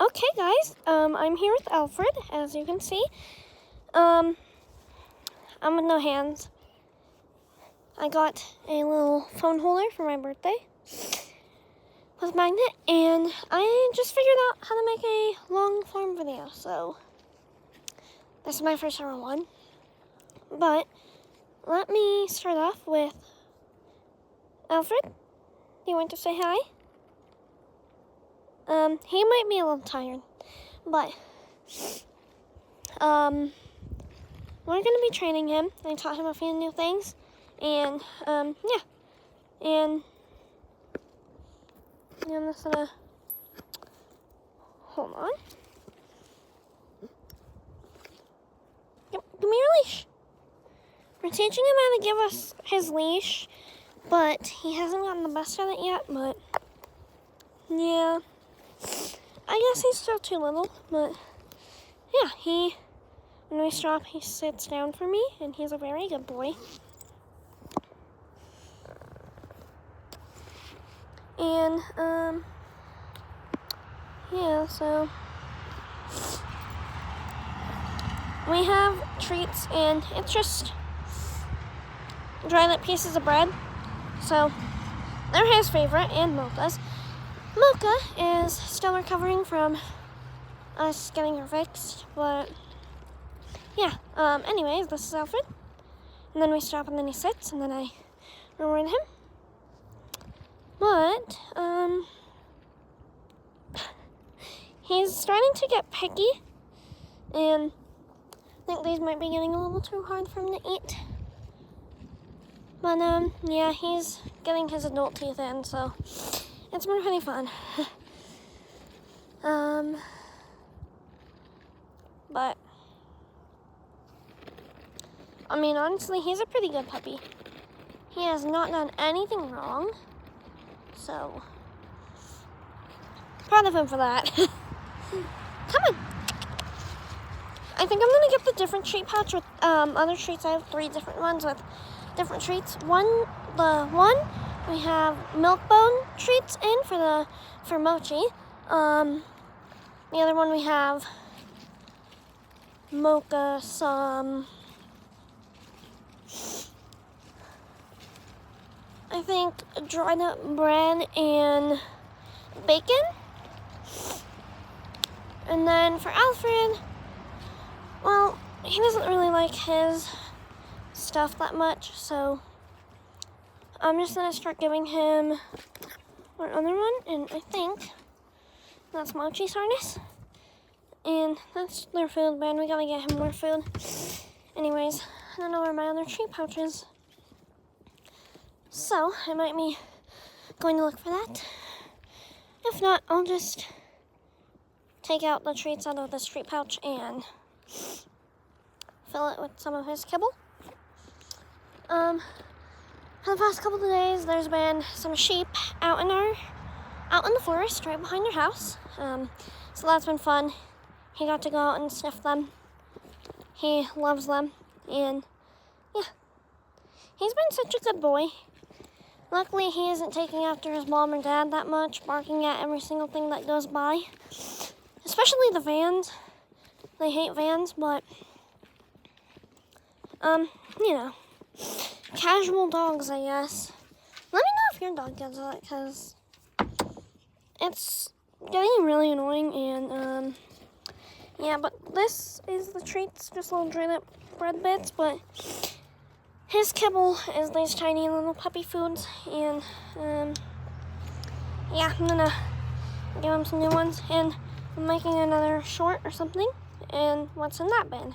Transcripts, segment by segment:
Okay, guys, I'm here with Alfred, as you can see. I'm with no hands. I got a little phone holder for my birthday with a magnet, and I just figured out how to make a long form video, so this is my first ever one. But let me start off with Alfred. Do you want to say hi? He might be a little tired, but we're going to be training him. I taught him a few new things, and yeah, and I'm just gonna hold on. Yep, give me your leash. We're teaching him how to give us his leash, but he hasn't gotten the best at it yet. But yeah, I guess he's still too little. But yeah, when we stop, he sits down for me, and he's a very good boy. And, yeah, so we have treats, and it's just dried up pieces of bread. So they're his favorite, and Mocha's. Mocha is still recovering from us getting her fixed, but yeah, anyways, this is Alfred. And then we stop, and then he sits, and then I reward him. But, he's starting to get picky, and I think these might be getting a little too hard for him to eat. But, yeah, he's getting his adult teeth in, so it's been pretty fun. But, I mean, honestly, he's a pretty good puppy. He has not done anything wrong. So, proud of him for that. Come on. I think I'm going to get the different treat pouch with other treats. I have 3 different ones with different treats. The one we have milk bone treats in for Mochi. The other one we have Mocha, some, I think, dried up bread and bacon. And then for Alfred, well, he doesn't really like his stuff that much, so I'm just going to start giving him our other one, and I think that's Mochi's harness. And that's their food, man. We gotta get him more food. Anyways, I don't know where my other treat pouch is. So, I might be going to look for that. If not, I'll just take out the treats out of this treat pouch and fill it with some of his kibble. For the past couple of days, there's been some sheep out in the forest right behind our house. So that's been fun. He got to go out and sniff them. He loves them, and yeah, he's been such a good boy. Luckily, he isn't taking after his mom or dad that much, barking at every single thing that goes by, especially the vans. They hate vans, but, you know, casual dogs, I guess. Let me know if your dog gets that, because it's getting really annoying, and, yeah, but this is the treats, just little dried up bread bits, but his kibble is these tiny little puppy foods, and, yeah, I'm gonna give him some new ones, and I'm making another short or something, and what's in that bin?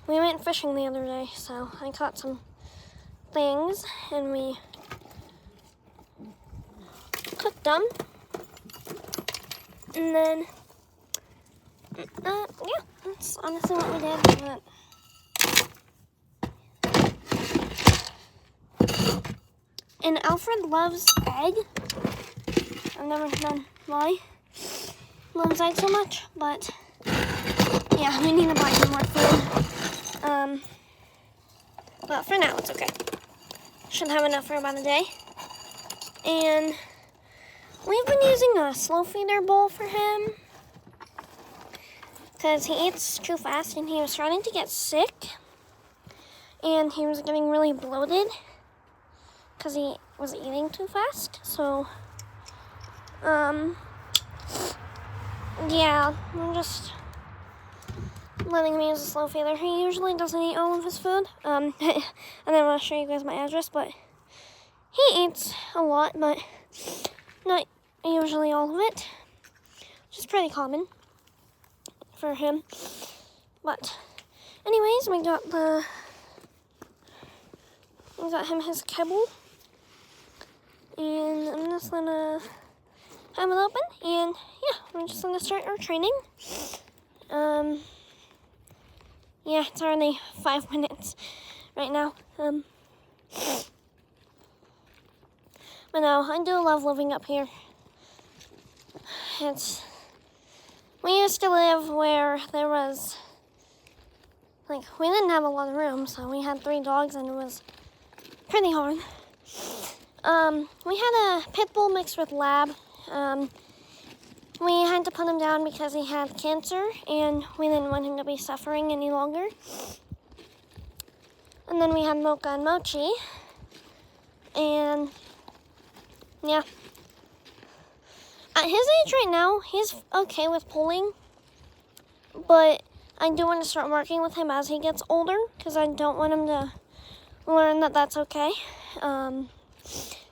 We went fishing the other day, so I caught some things, and we cooked them, and then yeah, that's honestly what we did. And Alfred loves egg. I've never known why he loves egg so much, but yeah, we need to buy him more food. But for now, it's okay. Should have enough for about a day. And we've been using a slow feeder bowl for him because he eats too fast and he was starting to get sick and he was getting really bloated because he was eating too fast. So, yeah, I'm just letting him use a slow feeder. He usually doesn't eat all of his food. And then I'll show you guys my address, but he eats a lot, but not usually all of it, which is pretty common for him. But anyways, we got him his kibble, and I'm just gonna have it open, and yeah, we're just gonna start our training. Yeah, it's already 5 minutes right now. But no, I do love living up here. We used to live where there was, we didn't have a lot of room, so we had 3 dogs and it was pretty hard. We had a pit bull mixed with lab. We had to put him down because he had cancer and we didn't want him to be suffering any longer. And then we had Mocha and Mochi. And yeah. At his age right now, he's okay with pulling. But I do want to start working with him as he gets older because I don't want him to learn that that's okay.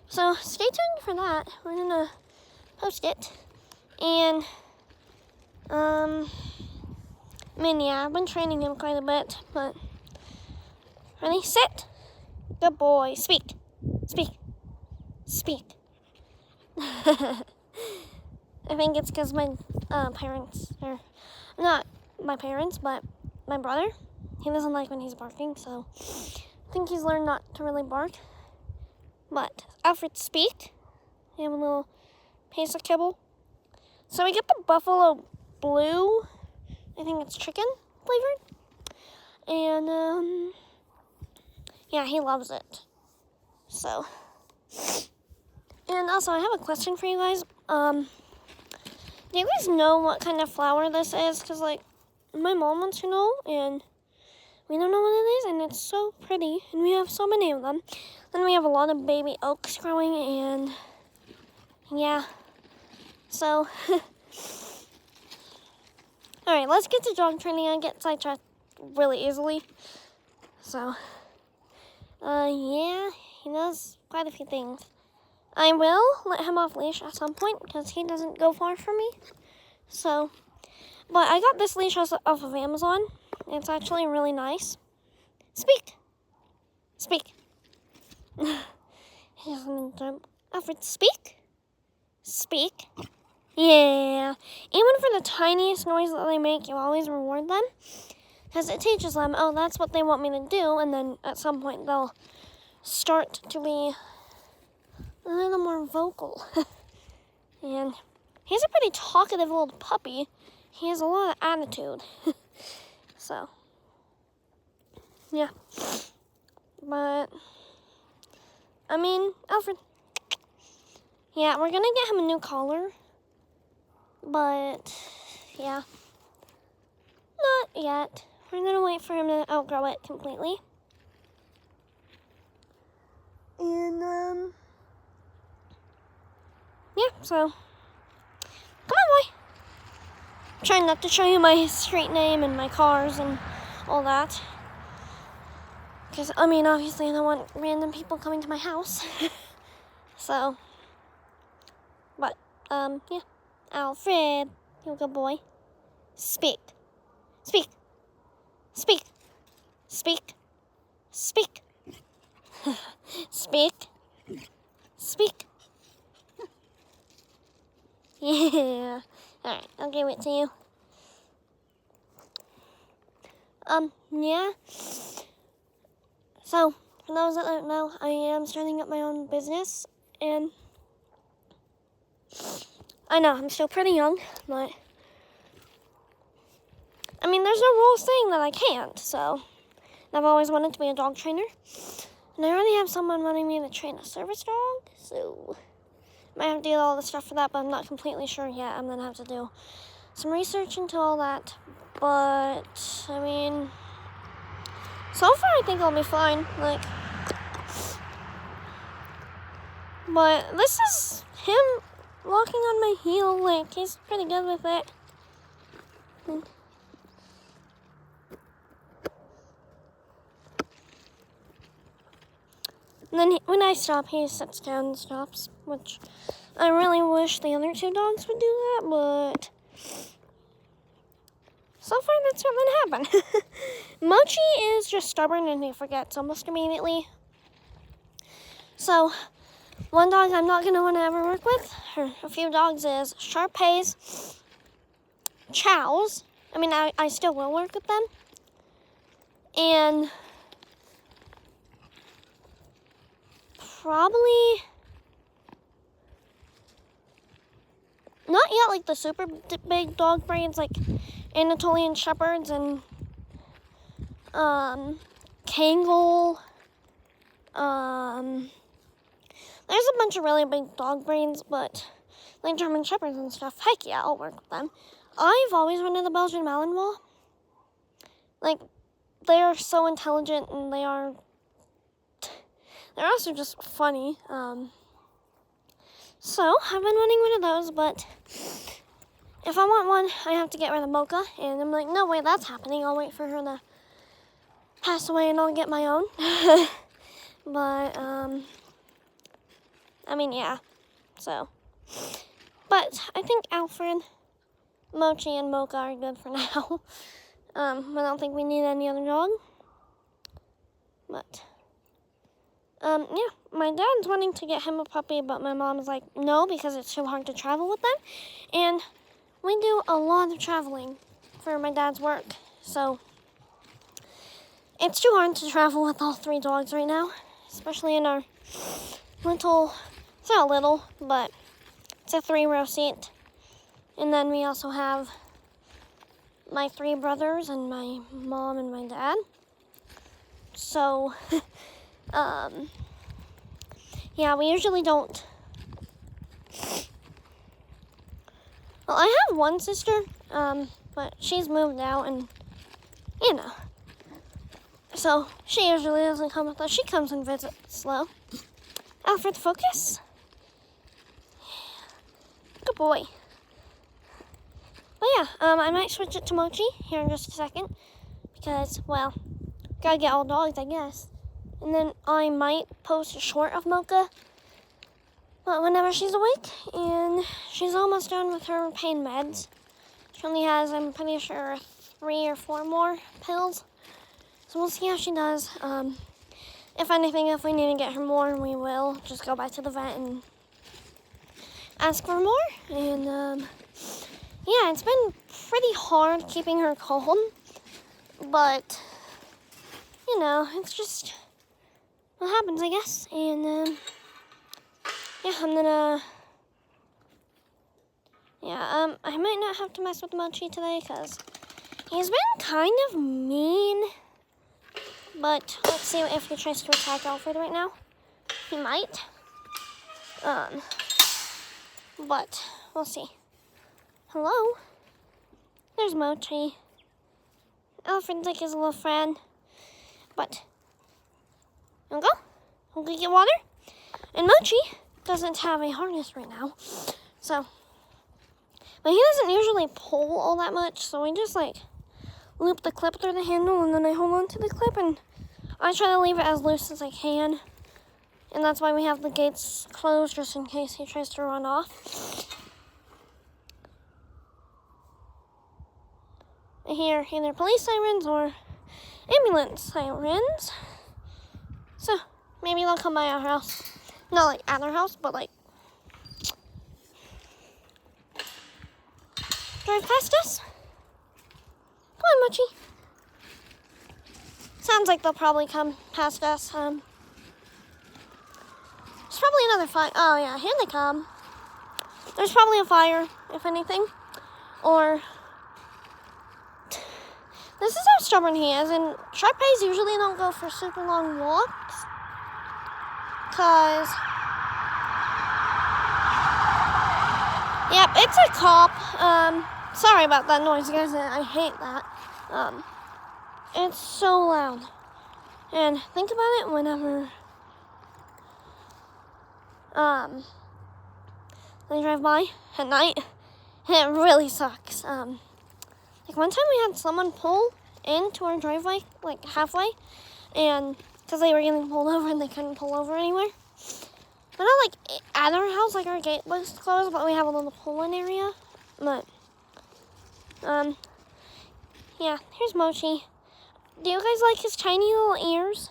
So stay tuned for that. We're going to post it. And, yeah, I've been training him quite a bit, but, ready, sit, good boy, speak, speak, speak. I think it's because my parents, or not my parents, but my brother, he doesn't like when he's barking, so I think he's learned not to really bark. But, Alfred, speak. We have a little piece of kibble. So we get the Buffalo Blue, I think it's chicken flavored, and yeah, he loves it. So, and also I have a question for you guys. Do you guys know what kind of flower this is? Because my mom wants to know, and we don't know what it is, and it's so pretty, and we have so many of them. Then we have a lot of baby oaks growing, and yeah. So, alright, let's get to dog training. I get sidetracked really easily. So, yeah, he does quite a few things. I will let him off leash at some point because he doesn't go far from me. So, but I got this leash off of Amazon. It's actually really nice. Speak. Speak. He doesn't jump. Alfred, speak. Speak. Yeah, even for the tiniest noise that they make, you always reward them. Because it teaches them, oh, that's what they want me to do. And then at some point, they'll start to be a little more vocal. And he's a pretty talkative little puppy. He has a lot of attitude. So, yeah. But, I mean, Alfred. Yeah, we're going to get him a new collar. But, yeah, not yet. We're going to wait for him to outgrow it completely. And, yeah, so, come on, boy. I'm trying not to show you my street name and my cars and all that. Because, I mean, obviously I don't want random people coming to my house. So, but, yeah. Alfred, you good boy. Speak. Speak. Speak. Speak. Speak. Speak. Speak. Yeah. Alright, I'll give it to you. Yeah. So, for those that don't know, I am starting up my own business, and I know, I'm still pretty young, but I mean, there's no rules saying that I can't, so I've always wanted to be a dog trainer, and I already have someone wanting me to train a service dog, so Might have to do all the stuff for that, but I'm not completely sure yet. I'm gonna have to do some research into all that. But I mean, so far I think I'll be fine. Like, but this is him walking on my heel. Like, he's pretty good with it. And then when I stop, he sits down and stops, which I really wish the other two dogs would do that, but so far that's not gonna happen. Mochi is just stubborn and he forgets almost immediately. So, one dog I'm not gonna want to ever work with, or a few dogs, is Shar-Peis, Chows. I mean, I still will work with them. And probably not yet like the super big dog breeds like Anatolian Shepherds and Kangal. There's a bunch of really big dog breeds, but like German Shepherds and stuff, heck yeah, I'll work with them. I've always wanted the Belgian Malinois. Like, they are so intelligent and they're also just funny. So I've been wanting one of those, but if I want one, I have to get rid of Mocha. And I'm like, no way, that's happening. I'll wait for her to pass away and I'll get my own. But I mean, yeah. So, but I think Alfred, Mochi, and Mocha are good for now. I don't think we need any other dog. But yeah, my dad's wanting to get him a puppy, but my mom's like, no, because it's too hard to travel with them. And we do a lot of traveling for my dad's work, so it's too hard to travel with all three dogs right now, especially in our little, it's not little, but it's a 3-row seat. And then we also have my 3 brothers and my mom and my dad. So, yeah, we usually don't. Well, I have one sister, but she's moved out and, you know. So, she usually doesn't come with us. She comes and visits slow. Alfred, focus. Good boy. But yeah, I might switch it to Mochi here in just a second. Because, well, gotta get all dogs, I guess. And then I might post a short of Mocha. But whenever she's awake, and she's almost done with her pain meds. She only has, I'm pretty sure, 3 or 4 more pills. So we'll see how she does. If anything, if we need to get her more, we will just go back to the vet and ask for more. And yeah, it's been pretty hard keeping her calm, but you know, it's just what happens, I guess. And yeah, I'm gonna, yeah, I might not have to mess with Mochi today because he's been kind of mean. But let's see if he tries to attack Alfred right now. He might. But we'll see. Hello? There's Mochi. Alfred's like his little friend. But, you wanna go? Wanna go get water? And Mochi doesn't have a harness right now. So, but he doesn't usually pull all that much. So we just like loop the clip through the handle and then I hold on to the clip and I try to leave it as loose as I can. And that's why we have the gates closed just in case he tries to run off. I hear either police sirens or ambulance sirens. So maybe they'll come by our house. Not like at our house, but like drive past us. Come on, Mochi. Sounds like they'll probably come past us. There's probably another fire. Oh yeah, here they come. There's probably a fire, if anything. Or this is how stubborn he is. And Shar-Peis usually don't go for super long walks. Cause Yep, it's a cop. Sorry about that noise, guys. I hate that. It's so loud. And think about it whenever, they drive by at night. It really sucks. Like one time we had someone pull into our driveway, like halfway, and because they were getting pulled over and they couldn't pull over anywhere. But not like at our house, like our gate was closed, but we have a little pull-in area. But, yeah, here's Mochi. Do you guys like his tiny little ears?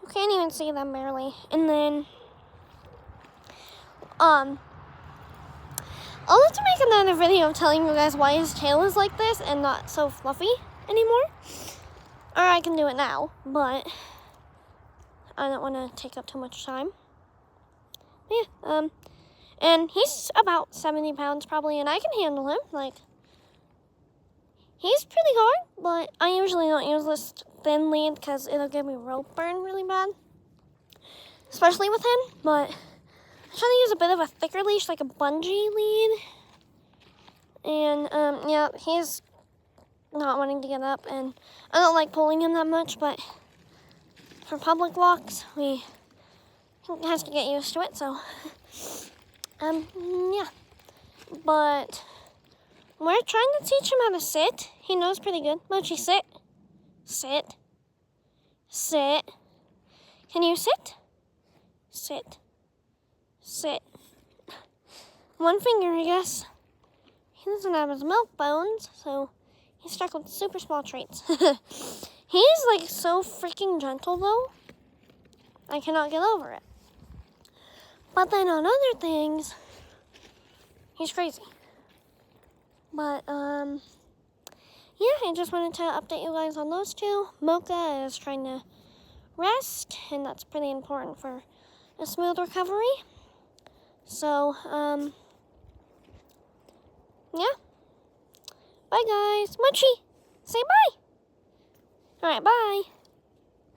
You can't even see them barely. And then, I'll have to make another video telling you guys why his tail is like this and not so fluffy anymore. Or I can do it now, but I don't want to take up too much time. Yeah, and he's about 70 pounds probably, and I can handle him. Like, he's pretty hard, but I usually don't use this thin lead because it'll give me rope burn really bad, especially with him. But I'm trying to use a bit of a thicker leash, like a bungee lead. And, yeah, he's not wanting to get up, and I don't like pulling him that much, but for public walks, he has to get used to it, so, yeah. But we're trying to teach him how to sit. He knows pretty good. Mochi, sit. Sit. Sit. Can you sit? Sit. Sit. One finger, I guess. He doesn't have his milk bones, so he's stuck with super small treats. He's, like, so freaking gentle, though. I cannot get over it. But then on other things, he's crazy. But, yeah, I just wanted to update you guys on those two. Mocha is trying to rest, and that's pretty important for a smooth recovery. So, yeah. Bye, guys. Mochi, say bye. All right, bye.